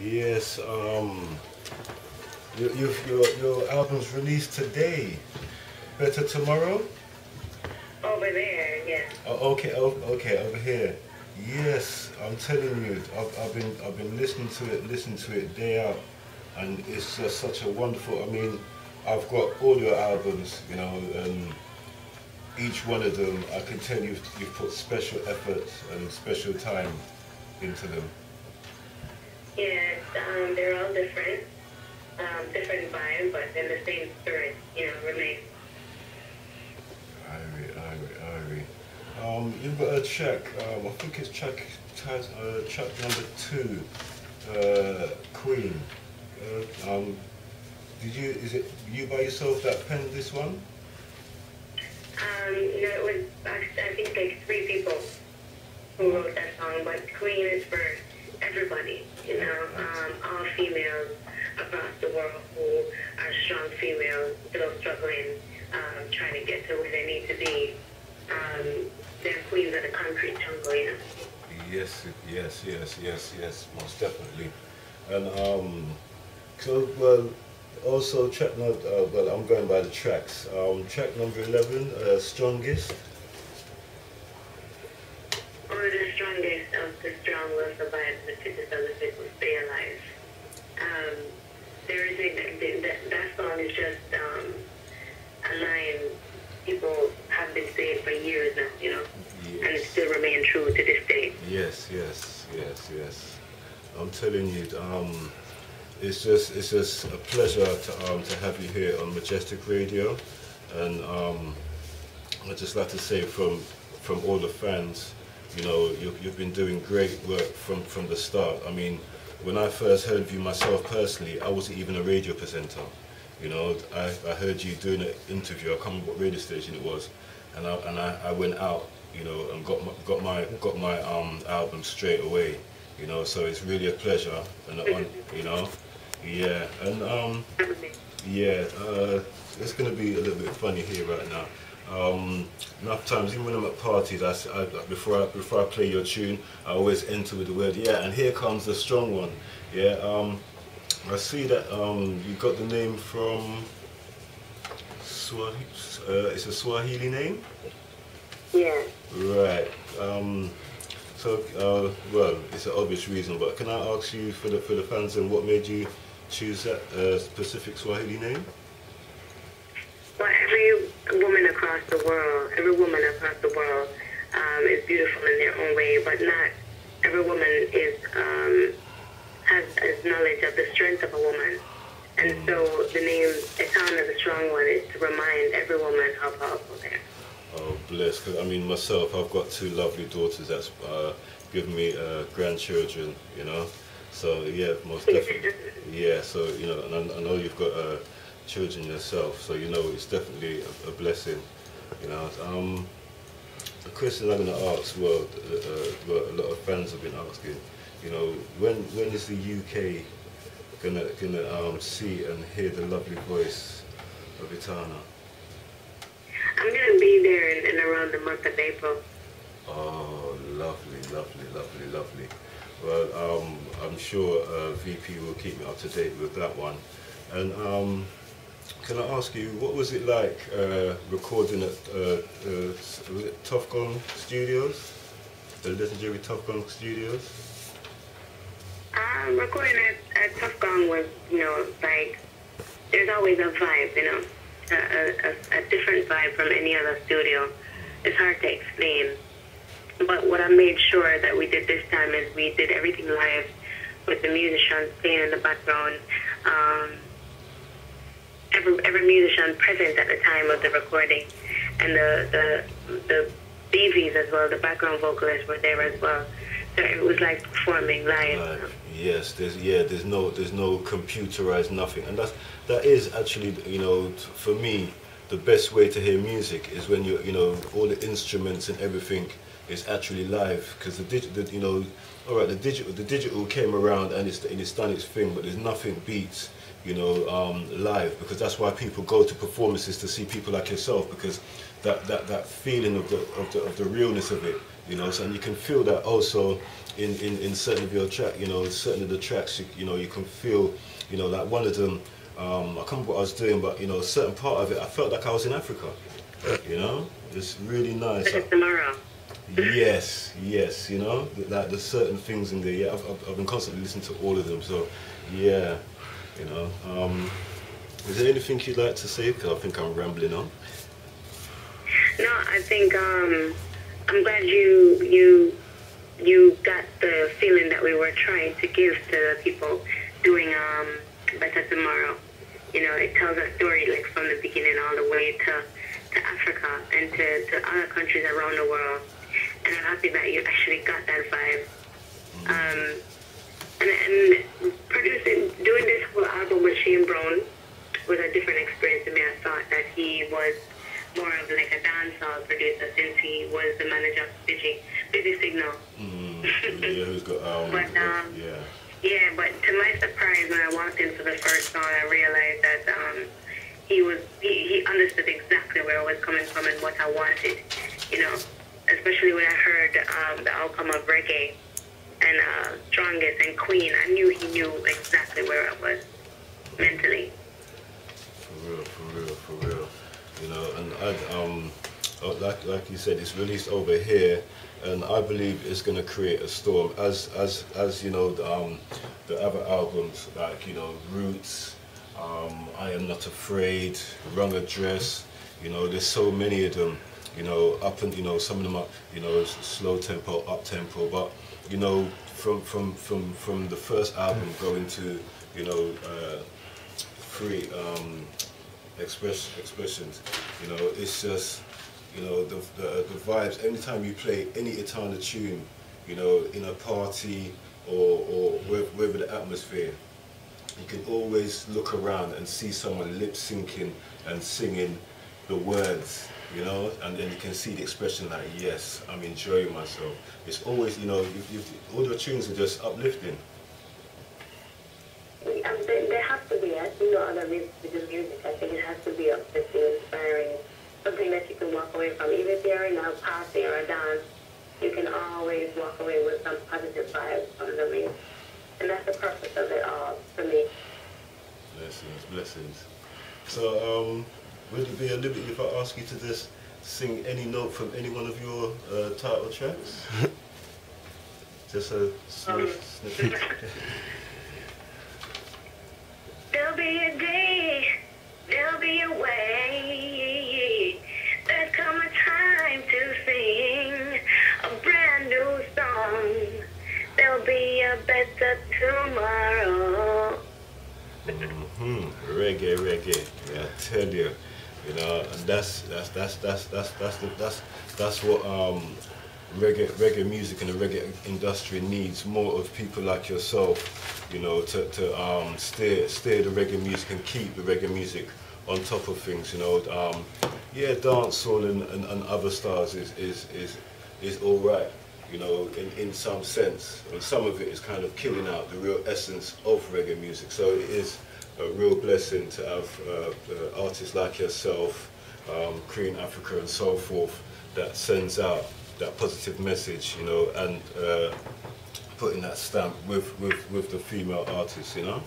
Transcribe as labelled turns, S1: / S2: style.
S1: Yes, your album's released today. Better tomorrow?
S2: Over there, yes.
S1: Oh, okay, okay, over here. Yes, I'm telling you, I've been listening to it day out, and it's just such a wonderful. I mean, I've got all your albums, you know, and each one of them, I can tell you've put special effort and special time into them.
S2: Yes, they're all different, different vibe, but then the same spirit, remains.
S1: Irie. You've got a track. I think it's track number 2, Queen. Is it you by yourself that penned this one?
S2: It was, I think, like 3 people who wrote that song, but Queen is for everybody, all females across the world who are strong females, still struggling, trying to get to where they need to be. They're queens of the concrete jungle.
S1: Yes, most definitely. And so well, also track number. Well, I'm going by the tracks. Track number 11, Strongest.
S2: Or the strongest of the strong will survive, the fittest of the fit will stay alive. There is that song is just a line people have been saying for years now,
S1: Yes.
S2: and it still remain true to this day.
S1: Yes. I'm telling you, it's just a pleasure to have you here on Majestic Radio, and I'd just like to say from all the fans, you've been doing great work from the start. I mean, when I first heard of you myself personally, I wasn't even a radio presenter. I heard you doing an interview. I can't remember what radio station it was, and I went out, and got my album straight away. So it's really a pleasure and an honor, yeah, and it's gonna be a little bit funny here right now. Enough times, even when I'm at parties, before I play your tune, I always enter with the word yeah, and here comes the strong one. Yeah, I see that you got the name from Swahili. It's a Swahili name.
S2: Yeah.
S1: Right. Well, it's an obvious reason, but can I ask you for the fans and what made you choose that specific Swahili name?
S2: Well, every woman across the world is beautiful in their own way, but not every woman has knowledge of the strength of a woman. And so the name Etana, the strong one, is to remind every woman how powerful they are.
S1: Oh, bless. 'Cause I mean, myself, I've got 2 lovely daughters that's given me grandchildren, So, yeah, most definitely. Yeah, so, and I know you've got children yourself, so, it's definitely a blessing, The question I'm going to ask, well, a lot of fans have been asking, when is the UK gonna see and hear the lovely voice of Etana?
S2: I'm going to be there in around the month of April.
S1: Oh, lovely. Well, I'm sure VP will keep me up to date with that one. And can I ask you, what was it like recording at was it Tough Gong Studios? The legendary Tough Gong Studios?
S2: Recording at Tough Gong was, like, there's always a vibe, a different vibe from any other studio. It's hard to explain. But what I made sure that we did this time is we did everything live with the musicians playing in the background. Every musician present at the time of the recording, and the BVs as well, the background vocalists were there as well. So it was like performing live.
S1: Yes, there's no computerized nothing, and that is actually, for me, the best way to hear music is when all the instruments and everything is actually live, because the digital came around and it's done its thing, but there's nothing beats you know, live, because that's why people go to performances, to see people like yourself, because that feeling of the realness of it, you know. So, and you can feel that also in certain of your track, you know, certain of the tracks, you know, you can feel, you know, like one of them, I can't remember what I was doing, but you know, a certain part of it, I felt like I was in Africa, you know. It's really nice.
S2: Tomorrow.
S1: Yes, yes, you know, like there's certain things in there. Yeah, I've been constantly listening to all of them, so yeah, you know. Is there anything you'd like to say? Because I think I'm rambling on.
S2: No, I think I'm glad you got the feeling that we were trying to give to the people doing Better Tomorrow. You know, it tells a story like from the beginning all the way to Africa and to other countries around the world. And I'm happy that you actually got that vibe. And doing this whole album with Shane Brown was a different experience to me. I thought that he was more of like a dancehall producer, since he was the manager of Busy Signal.
S1: Yeah, who's got
S2: yeah, but to my surprise, when I walked in for the first song, I realized that he understood exactly where I was coming from and what I wanted, you know. Especially when I heard the outcome of Reggae and Strongest and Queen, I knew he knew exactly where I was mentally.
S1: For real. You know, and like you said, it's released over here, and I believe it's going to create a storm, as you know, the other albums, like, you know, Roots, I Am Not Afraid, Wrong Address. You know, there's so many of them. You know, you know, some of them are, you know, slow tempo, up tempo, but you know, from the first album going to, you know, free expressions, you know, it's just, you know, the vibes. Anytime you play any Etana tune, you know, in a party or wherever the atmosphere, you can always look around and see someone lip syncing and singing the words, you know, and then you can see the expression like, yes, I'm enjoying myself. It's always, you know, all the tunes are just uplifting.
S2: There has to be, as you know, other music, I think it has to be uplifting, inspiring, something that you can walk away from. Even if you're in a party or a dance, you can always walk away with some positive vibes from the music. And that's the purpose of it all, for me.
S1: Blessings. So, would it be a liberty if I ask you to just sing any note from any one of your title tracks? Just a snippet.
S2: There'll be a day, there'll be a way, there's come a time to sing a brand new song. There'll be a better tomorrow.
S1: Reggae. Yeah, I tell you, you know, and that's what reggae music and the reggae industry needs. More of people like yourself, you know, to steer the reggae music and keep the reggae music on top of things. You know, yeah, dancehall and other styles is all right, you know, in some sense, and some of it is kind of killing out the real essence of reggae music. So it is a real blessing to have artists like yourself, Korean Africa and so forth, that sends out that positive message, you know, and putting that stamp with the female artists, you know.